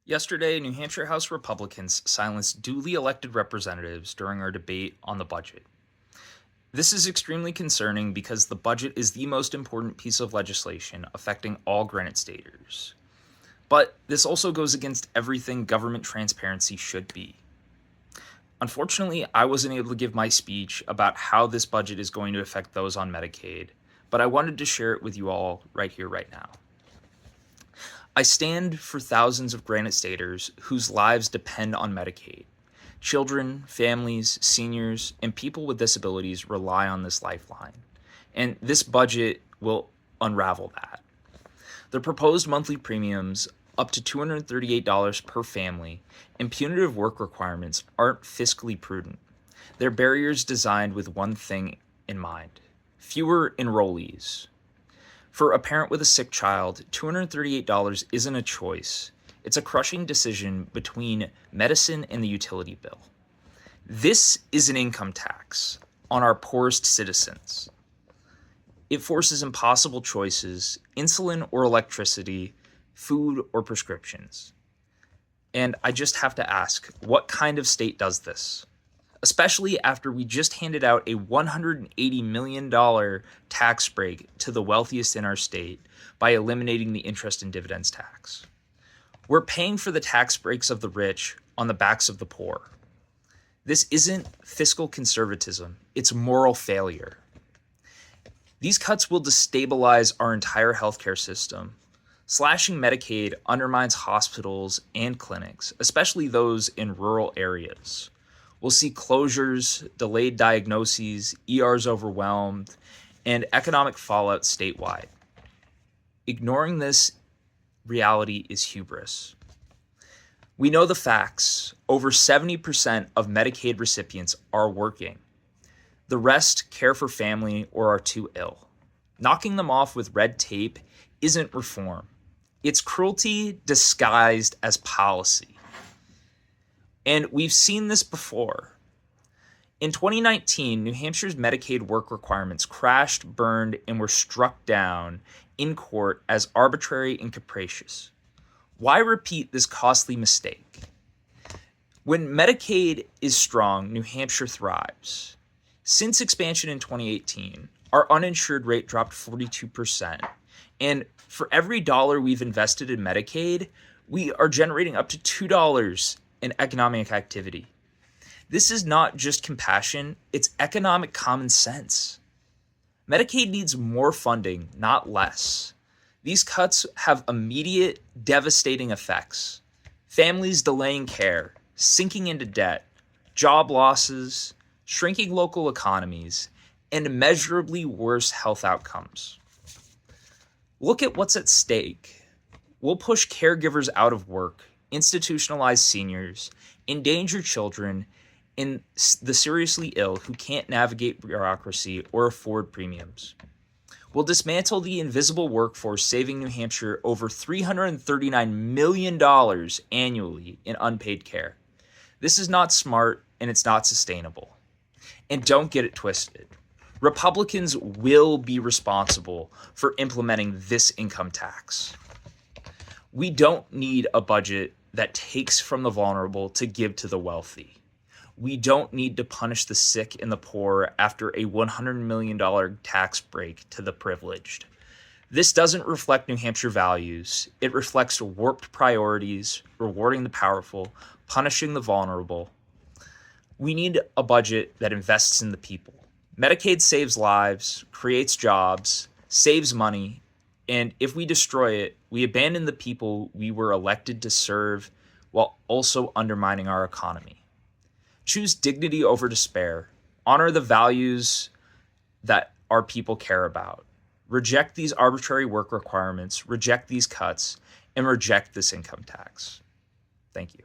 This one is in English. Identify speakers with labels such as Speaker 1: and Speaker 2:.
Speaker 1: Yesterday, New Hampshire House Republicans silenced duly elected representatives during our debate on the budget. This is extremely concerning because the budget is the most important piece of legislation affecting all Granite Staters. But this also goes against everything government transparency should be. Unfortunately, I wasn't able to give my speech about how this budget is going to affect those on Medicaid, but I wanted to share it with you all right here, right now. I stand for thousands of Granite Staters whose lives depend on Medicaid. Children, families, seniors, and people with disabilities rely on this lifeline, and this budget will unravel that. The proposed monthly premiums, up to $238 per family, and punitive work requirements aren't fiscally prudent. They're barriers designed with one thing in mind: fewer enrollees. For a parent with a sick child, $238 isn't a choice. It's a crushing decision between medicine and the utility bill. This is an income tax on our poorest citizens. It forces impossible choices: insulin or electricity, food or prescriptions. And I just have to ask, what kind of state does this? Especially after we just handed out a $180 million tax break to the wealthiest in our state by eliminating the interest and dividends tax. We're paying for the tax breaks of the rich on the backs of the poor. This isn't fiscal conservatism, it's moral failure. These cuts will destabilize our entire healthcare system. Slashing Medicaid undermines hospitals and clinics, especially those in rural areas. We'll see closures, delayed diagnoses, ERs overwhelmed, and economic fallout statewide. Ignoring this reality is hubris. We know the facts. Over 70% of Medicaid recipients are working. The rest care for family or are too ill. Knocking them off with red tape isn't reform. It's cruelty disguised as policy. And we've seen this before. In 2019, New Hampshire's Medicaid work requirements crashed, burned, and were struck down in court as arbitrary and capricious. Why repeat this costly mistake? When Medicaid is strong, New Hampshire thrives. Since expansion in 2018, our uninsured rate dropped 42%. And for every dollar we've invested in Medicaid, we are generating up to $2 in economic activity. This is not just compassion, it's economic common sense. Medicaid needs more funding, not less. These cuts have immediate, devastating effects. Families delaying care, sinking into debt, job losses, shrinking local economies, and immeasurably worse health outcomes. Look at what's at stake. We'll push caregivers out of work, institutionalize seniors, endanger children, and the seriously ill who can't navigate bureaucracy or afford premiums. We'll dismantle the invisible workforce, saving New Hampshire over $339 million annually in unpaid care. This is not smart and it's not sustainable. And don't get it twisted. Republicans will be responsible for implementing this income tax. We don't need a budget that takes from the vulnerable to give to the wealthy. We don't need to punish the sick and the poor after a $100 million tax break to the privileged. This doesn't reflect New Hampshire values. It reflects warped priorities, rewarding the powerful, punishing the vulnerable. We need a budget that invests in the people. Medicaid saves lives, creates jobs, saves money, and if we destroy it, we abandon the people we were elected to serve while also undermining our economy. Choose dignity over despair. Honor the values that our people care about. Reject these arbitrary work requirements, reject these cuts, and reject this income tax. Thank you.